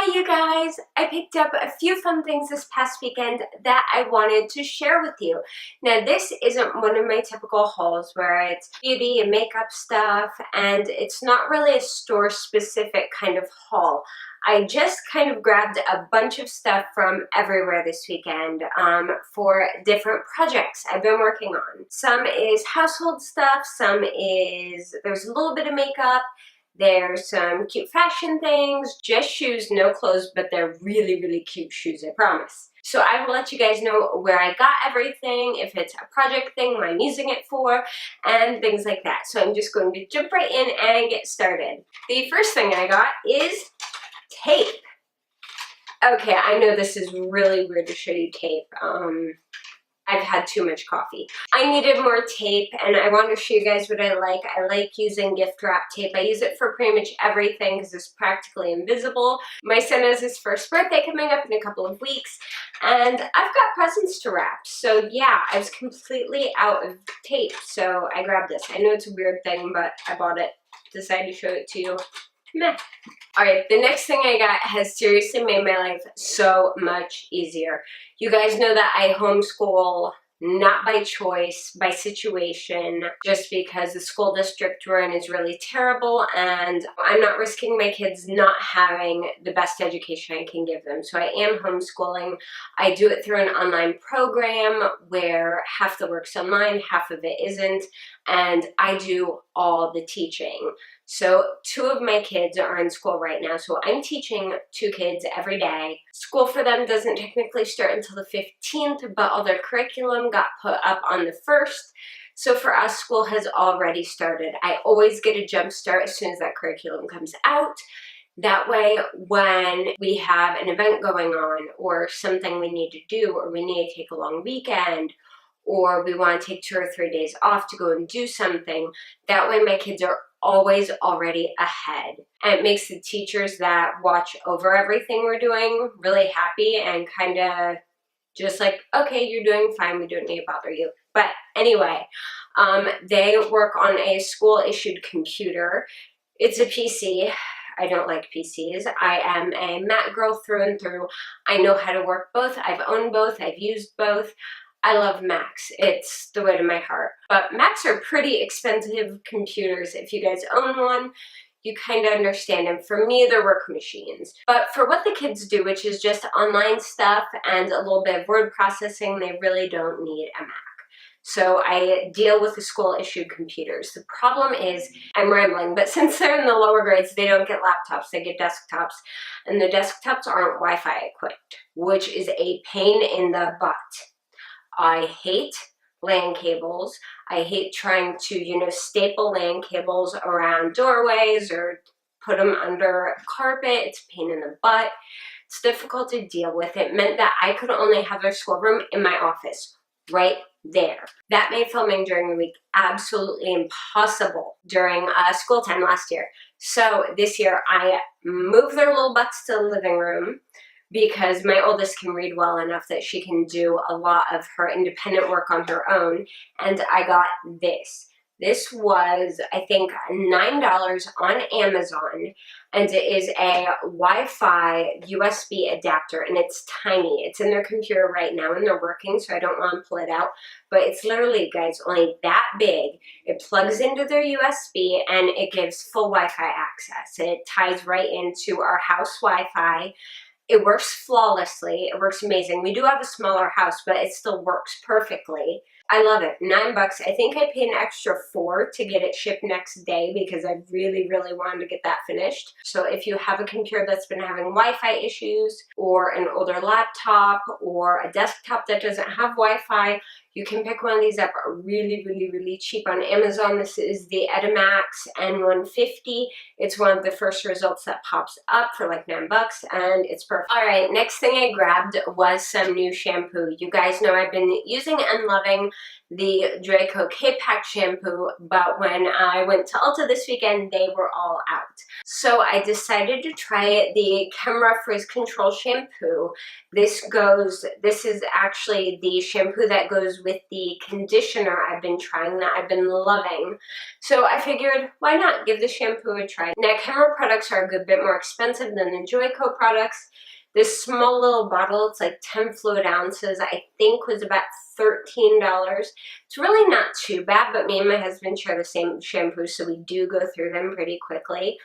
Hi you guys! I picked up a few fun things this past weekend that I wanted to share with you. Now this isn't one of my typical hauls where it's beauty and makeup stuff, and it's not really a store specific kind of haul. I just kind of grabbed a bunch of stuff from everywhere this weekend for different projects I've been working on. Some is household stuff, there's a little bit of makeup, there's some cute fashion things, just shoes, no clothes, but they're really, really cute shoes, I promise. So I will let you guys know where I got everything, if it's a project thing, what I'm using it for, and things like that. So I'm just going to jump right in and get started. The first thing I got is tape. Okay, I know this is really weird to show you tape. I've had too much coffee. I needed more tape, and I want to show you guys what I like. I like using gift wrap tape. I use it for pretty much everything because it's practically invisible. My son has his first birthday coming up in a couple of weeks, and I've got presents to wrap. So yeah, I was completely out of tape, so I grabbed this. I know it's a weird thing, but I bought it. Decided to show it to you. Meh. Alright, the next thing I got has seriously made my life so much easier. You guys know that I homeschool, not by choice, by situation, just because the school district we're in is really terrible and I'm not risking my kids not having the best education I can give them. So I am homeschooling. I do it through an online program where half the work's online, half of it isn't, and I do all the teaching. So 2 of my kids are in school right now, so I'm teaching 2 kids every day. School for them doesn't technically start until the 15th, but all their curriculum got put up on the 1st. So for us, school has already started. I always get a jump start as soon as that curriculum comes out. That way, when we have an event going on or something we need to do, or we need to take a long weekend, or we want to take 2 or 3 days off to go and do something, that way my kids are always already ahead. And it makes the teachers that watch over everything we're doing really happy and kind of just like, okay, you're doing fine, we don't need to bother you. But anyway, they work on a school-issued computer. It's a PC. I don't like PCs. I am a Mac girl through and through. I know how to work both. I've owned both. I've used both. I love Macs. It's the way to my heart. But Macs are pretty expensive computers. If you guys own one, you kind of understand them. For me, they're work machines. But for what the kids do, which is just online stuff and a little bit of word processing, they really don't need a Mac. So I deal with the school-issued computers. The problem is, I'm rambling, but since they're in the lower grades, they don't get laptops, they get desktops. And the desktops aren't Wi-Fi equipped, which is a pain in the butt. I hate LAN cables. I hate trying to, staple LAN cables around doorways or put them under carpet. It's a pain in the butt. It's difficult to deal with. It meant that I could only have their schoolroom in my office, right there. That made filming during the week absolutely impossible during school time last year. So this year I moved their little butts to the living room, because my oldest can read well enough that she can do a lot of her independent work on her own, and I got this. This was, I think, $9 on Amazon, and it is a Wi-Fi USB adapter, and it's tiny. It's in their computer right now, and they're working, so I don't want to pull it out, but it's literally, guys, only that big. It plugs into their USB, and it gives full Wi-Fi access. It ties right into our house Wi-Fi. It works flawlessly. It works amazing. We do have a smaller house, but it still works perfectly. I love it. $9. I think I paid an extra $4 to get it shipped next day because I really, really wanted to get that finished. So if you have a computer that's been having Wi-Fi issues, or an older laptop, or a desktop that doesn't have Wi-Fi, you can pick one of these up really, really, really cheap on Amazon. This is the Edimax N150. It's one of the first results that pops up for like $9, and it's perfect. All right, next thing I grabbed was some new shampoo. You guys know I've been using and loving the Draco K-Pack shampoo, but when I went to Ulta this weekend, they were all out. So I decided to try the Camera Frizz Control shampoo. This is actually the shampoo that goes goes with the conditioner I've been trying that I've been loving. So I figured, why not give the shampoo a try? Now, Camera products are a good bit more expensive than the Joico products. This small little bottle, it's like 10 fluid ounces, I think was about $13. It's really not too bad, but me and my husband share the same shampoo, so we do go through them pretty quickly.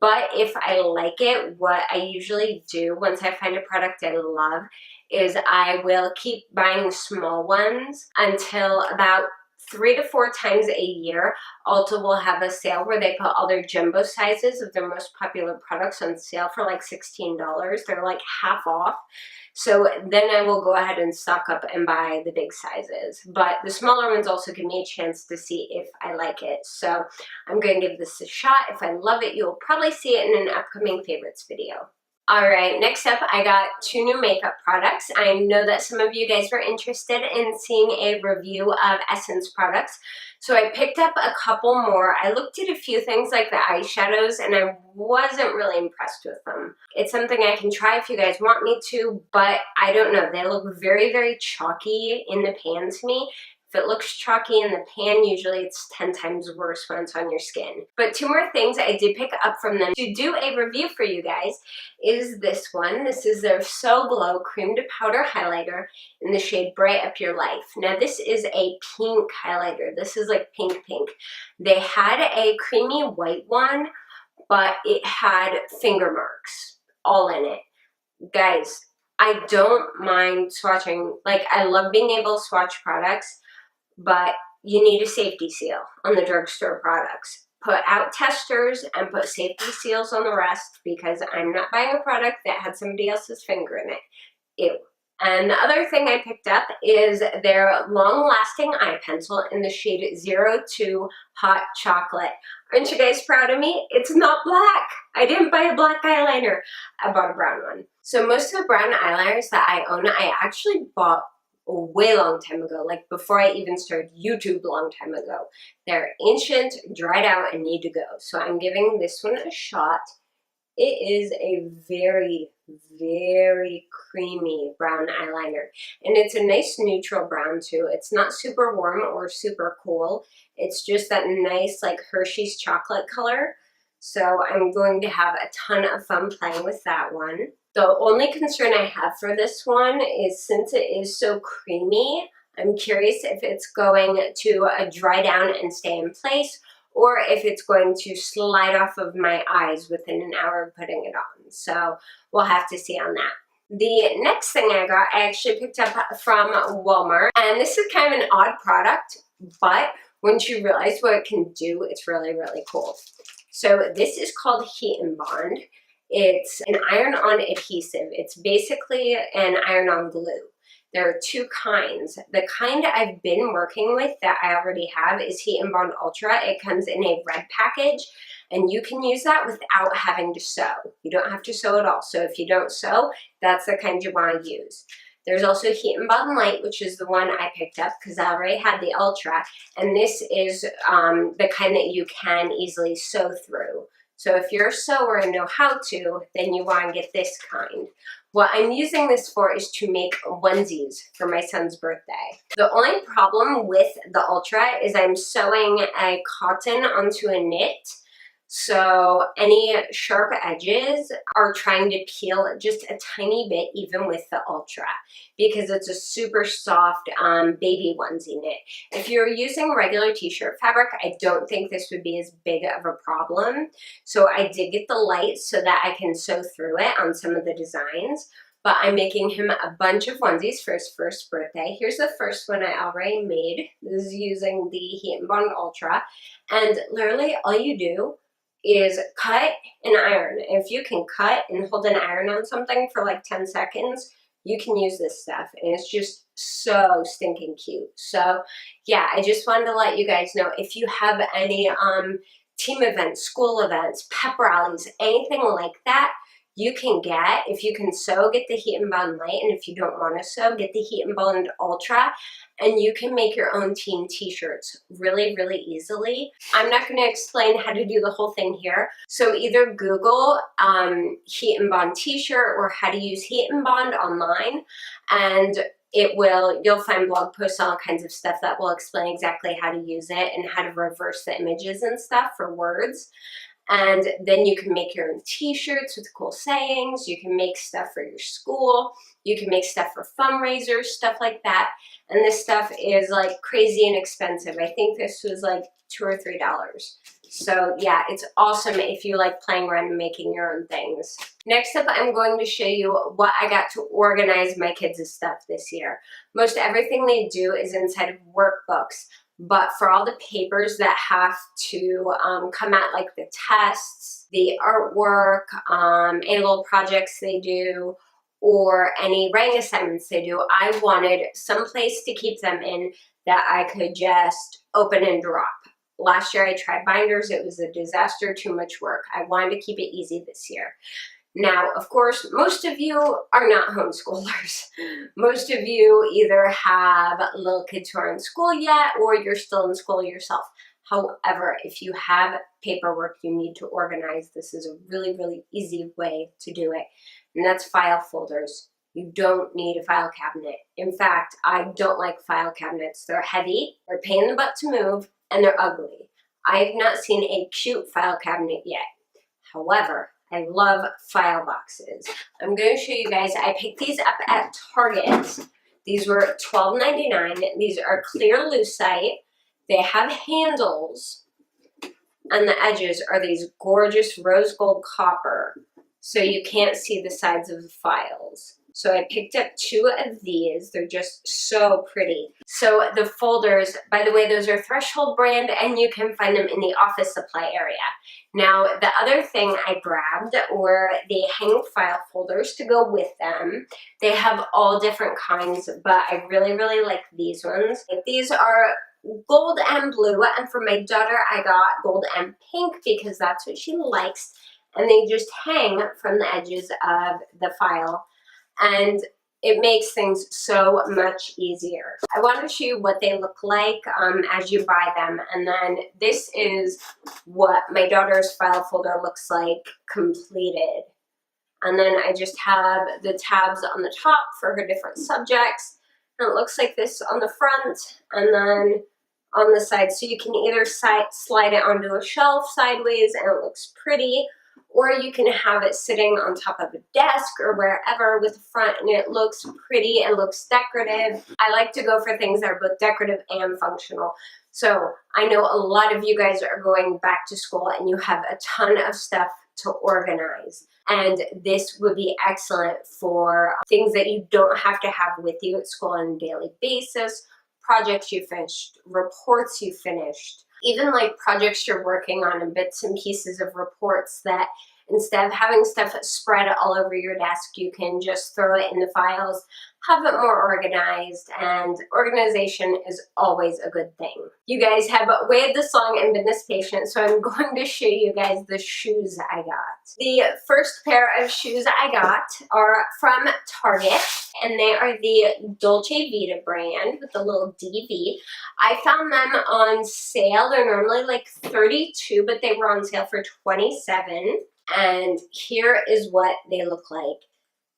But if I like it, what I usually do once I find a product I love is I will keep buying small ones until about 3 to 4 times a year. Ulta will have a sale where they put all their jumbo sizes of their most popular products on sale for like $16. They're like half off. So then I will go ahead and stock up and buy the big sizes. But the smaller ones also give me a chance to see if I like it. So I'm going to give this a shot. If I love it, you'll probably see it in an upcoming favorites video. Alright, next up I got 2 new makeup products. I know that some of you guys were interested in seeing a review of Essence products, so I picked up a couple more. I looked at a few things like the eyeshadows and I wasn't really impressed with them. It's something I can try if you guys want me to, but I don't know. They look very, very chalky in the pan to me. If it looks chalky in the pan, usually it's 10 times worse when it's on your skin. But 2 more things I did pick up from them to do a review for you guys is this one. This is their So Glow Cream to Powder Highlighter in the shade Bright Up Your Life. Now this is a pink highlighter. This is like pink. They had a creamy white one, but it had finger marks all in it. Guys, I don't mind swatching. Like, I love being able to swatch products, but you need a safety seal on the drugstore products. Put out testers and put safety seals on the rest, because I'm not buying a product that had somebody else's finger in it. Ew. And the other thing I picked up is their long-lasting eye pencil in the shade 02 Hot Chocolate. Aren't you guys proud of me? It's not black. I didn't buy a black eyeliner. I bought a brown one. So most of the brown eyeliners that I own, I actually bought a way long time ago, like before I even started YouTube a long time ago. They're ancient, dried out, and need to go. So I'm giving this one a shot. It is a very, very creamy brown eyeliner. And it's a nice neutral brown too. It's not super warm or super cool. It's just that nice like Hershey's chocolate color. So I'm going to have a ton of fun playing with that one. The only concern I have for this one is, since it is so creamy, I'm curious if it's going to dry down and stay in place, or if it's going to slide off of my eyes within an hour of putting it on. So we'll have to see on that. The next thing I got, I actually picked up from Walmart, and this is kind of an odd product, but once you realize what it can do, it's really, really cool. So this is called Heat and Bond. It's an iron-on adhesive. It's basically an iron-on glue. There are 2 kinds. The kind I've been working with that I already have is Heat and Bond Ultra. It comes in a red package, and you can use that without having to sew. You don't have to sew at all. So if you don't sew, that's the kind you want to use. There's also Heat and Bond Light, which is the one I picked up because I already had the Ultra, and this is the kind that you can easily sew through. So if you're a sewer and know how to, then you want to get this kind. What I'm using this for is to make onesies for my son's birthday. The only problem with the Ultra is I'm sewing a cotton onto a knit. So any sharp edges are trying to peel just a tiny bit, even with the Ultra, because it's a super soft baby onesie knit. If you're using regular t-shirt fabric, I don't think this would be as big of a problem. So I did get the light so that I can sew through it on some of the designs. But I'm making him a bunch of onesies for his first birthday. Here's the first one I already made. This is using the Heat and Bond Ultra. And literally all you do is cut and iron. If you can cut and hold an iron on something for like 10 seconds, you can use this stuff, and it's just so stinking cute. So yeah, I just wanted to let you guys know, if you have any team events, school events, pep rallies, anything like that, you can get, if you can sew, get the Heat and Bond Light, and if you don't want to sew, get the Heat and Bond Ultra, and you can make your own team t-shirts really, really easily. I'm not going to explain how to do the whole thing here, so either Google Heat and Bond t-shirt or how to use Heat and Bond online, and you'll find blog posts, all kinds of stuff that will explain exactly how to use it and how to reverse the images and stuff for words. And then you can make your own t-shirts with cool sayings. You can make stuff for your school. You can make stuff for fundraisers, stuff like that. And this stuff is like crazy inexpensive. I think this was like $2 or $3. So yeah, it's awesome if you like playing around and making your own things. Next up, I'm going to show you what I got to organize my kids' stuff this year. Most everything they do is inside of workbooks. But for all the papers that have to come out, like the tests, the artwork, any little projects they do, or any writing assignments they do, I wanted some place to keep them in that I could just open and drop. Last year I tried binders. It was a disaster, too much work. I wanted to keep it easy this year. Now, of course, most of you are not homeschoolers. Most of you either have little kids who aren't in school yet, or you're still in school yourself. However, if you have paperwork you need to organize, this is a really, really easy way to do it. And that's file folders. You don't need a file cabinet. In fact, I don't like file cabinets. They're heavy, they're a pain in the butt to move, and they're ugly. I've not seen a cute file cabinet yet. However, I love file boxes. I'm going to show you guys, I picked these up at Target. These were $12.99. These are clear lucite. They have handles, and the edges are these gorgeous rose gold copper, so you can't see the sides of the files. So I picked up 2 of these. They're just so pretty. So the folders, by the way, those are Threshold brand, and you can find them in the office supply area. Now, the other thing I grabbed were the hanging file folders to go with them. They have all different kinds, but I really, really like these ones. These are gold and blue, and for my daughter, I got gold and pink because that's what she likes. And they just hang from the edges of the file. And it makes things so much easier. I want to show you what they look like as you buy them. And then this is what my daughter's file folder looks like completed. And then I just have the tabs on the top for her different subjects. And it looks like this on the front and then on the side. So you can either slide it onto a shelf sideways and it looks pretty, or you can have it sitting on top of a desk or wherever with the front and it looks pretty, it looks decorative. I like to go for things that are both decorative and functional. So I know a lot of you guys are going back to school and you have a ton of stuff to organize. And this would be excellent for things that you don't have to have with you at school on a daily basis, projects you finished, reports you finished, even like projects you're working on and bits and pieces of reports that instead of having stuff spread all over your desk, you can just throw it in the files, have it more organized, and organization is always a good thing. You guys have waited this long and been this patient, so I'm going to show you guys the shoes I got. The first pair of shoes I got are from Target, and they are the Dolce Vita brand with the little DV. I found them on sale. They're normally like $32, but they were on sale for $27. And here is what they look like.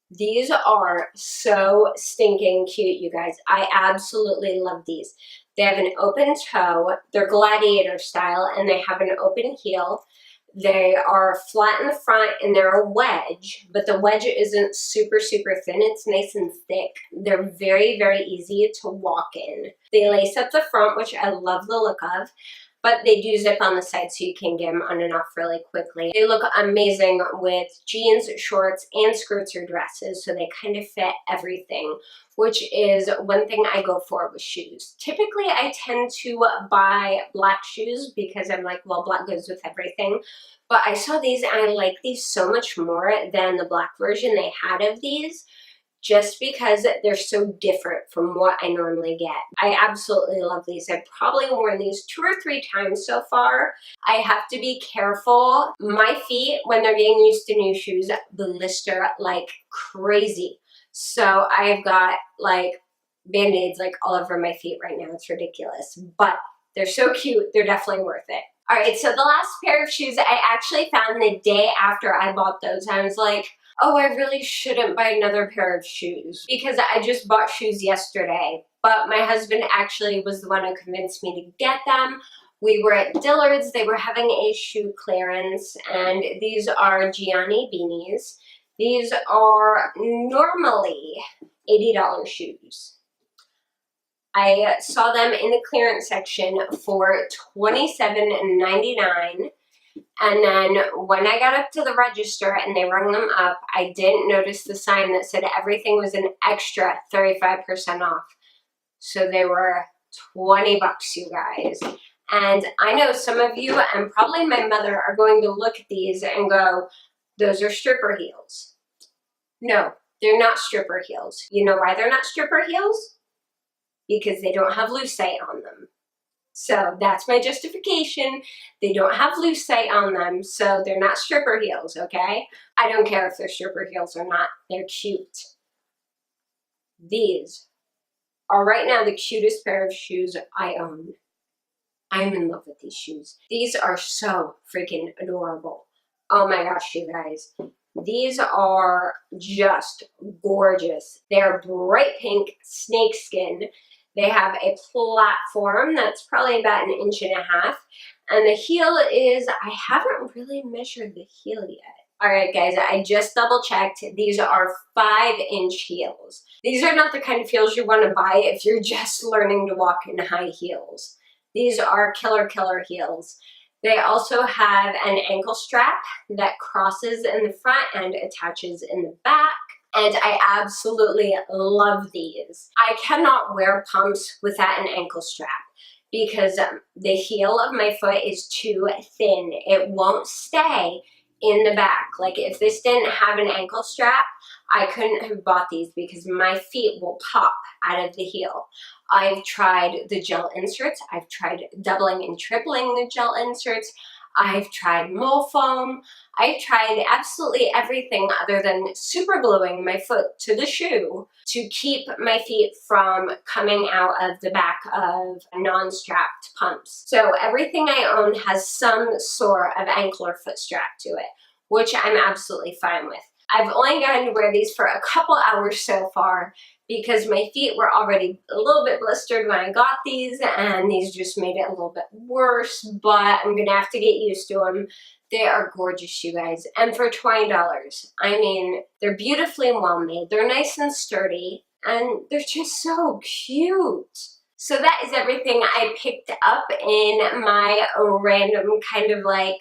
These are so stinking cute, you guys. I absolutely love these. They have an open toe. They're gladiator style, and they have an open heel. They are flat in the front, and they're a wedge, but the wedge isn't super, super thin. It's nice and thick. They're very, very easy to walk in. They lace up the front, which I love the look of. But they do zip on the side so you can get them on and off really quickly. They look amazing with jeans, shorts, and skirts or dresses, so they kind of fit everything, which is one thing I go for with shoes. Typically, I tend to buy black shoes because I'm like, well, black goes with everything. But I saw these and I like these so much more than the black version they had of these, just because they're so different from what I normally get. I absolutely love these. I've probably worn these 2 or 3 times so far. I have to be careful. My feet, when they're getting used to new shoes, blister like crazy. So I've got like Band-Aids like all over my feet right now. It's ridiculous, but they're so cute. They're definitely worth it. All right, so the last pair of shoes I actually found the day after I bought those. I was like, Oh, I really shouldn't buy another pair of shoes because I just bought shoes yesterday, but my husband actually was the one who convinced me to get them. We were at Dillard's, they were having a shoe clearance, and these are Gianni beanies. These are normally $80 shoes. I saw them in the clearance section for $27.99. And then when I got up to the register and they rung them up, I didn't notice the sign that said everything was an extra 35% off. So they were 20 bucks, you guys. And I know some of you, and probably my mother, are going to look at these and go, those are stripper heels. No, they're not stripper heels. You know why they're not stripper heels? Because they don't have lucite on them. So that's my justification. They don't have lucite on them, so they're not stripper heels, okay? I don't care if they're stripper heels or not. They're cute. These are right now the cutest pair of shoes I own. I'm in love with these shoes. These are so freaking adorable. Oh my gosh, you guys. These are just gorgeous. They're bright pink snakeskin. They have a platform that's probably about 1.5 inches, and the heel is, I haven't really measured the heel yet. All right, guys, I just double checked. These are 5-inch heels. These are not the kind of heels you want to buy if you're just learning to walk in high heels. These are killer heels. They also have an ankle strap that crosses in the front and attaches in the back. And I absolutely love these. I cannot wear pumps without an ankle strap because the heel of my foot is too thin. It won't stay in the back. Like if this didn't have an ankle strap, I couldn't have bought these because my feet will pop out of the heel. I've tried the gel inserts. I've tried doubling and tripling the gel inserts. I've tried mole foam. I've tried absolutely everything other than super gluing my foot to the shoe to keep my feet from coming out of the back of non-strapped pumps. So everything I own has some sort of ankle or foot strap to it, which I'm absolutely fine with. I've only gotten to wear these for a couple hours so far because my feet were already a little bit blistered when I got these, and these just made it a little bit worse, but I'm gonna have to get used to them. They are gorgeous, you guys, and for $20. I mean, they're beautifully well made, they're nice and sturdy, and they're just so cute. So that is everything I picked up in my random kind of like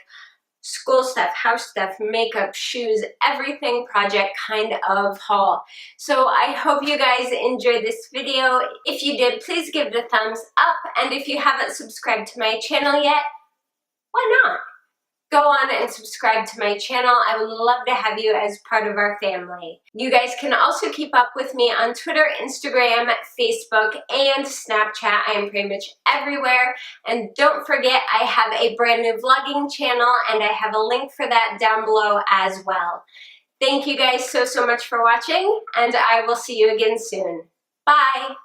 school stuff, house stuff, makeup, shoes, everything project kind of haul. So I hope you guys enjoyed this video. If you did, please give it a thumbs up. And if you haven't subscribed to my channel yet, why not? Go on and subscribe to my channel. I would love to have you as part of our family. You guys can also keep up with me on Twitter, Instagram, Facebook, and Snapchat. I am pretty much everywhere. And don't forget, I have a brand new vlogging channel, and I have a link for that down below as well. Thank you guys so much for watching, and I will see you again soon. Bye!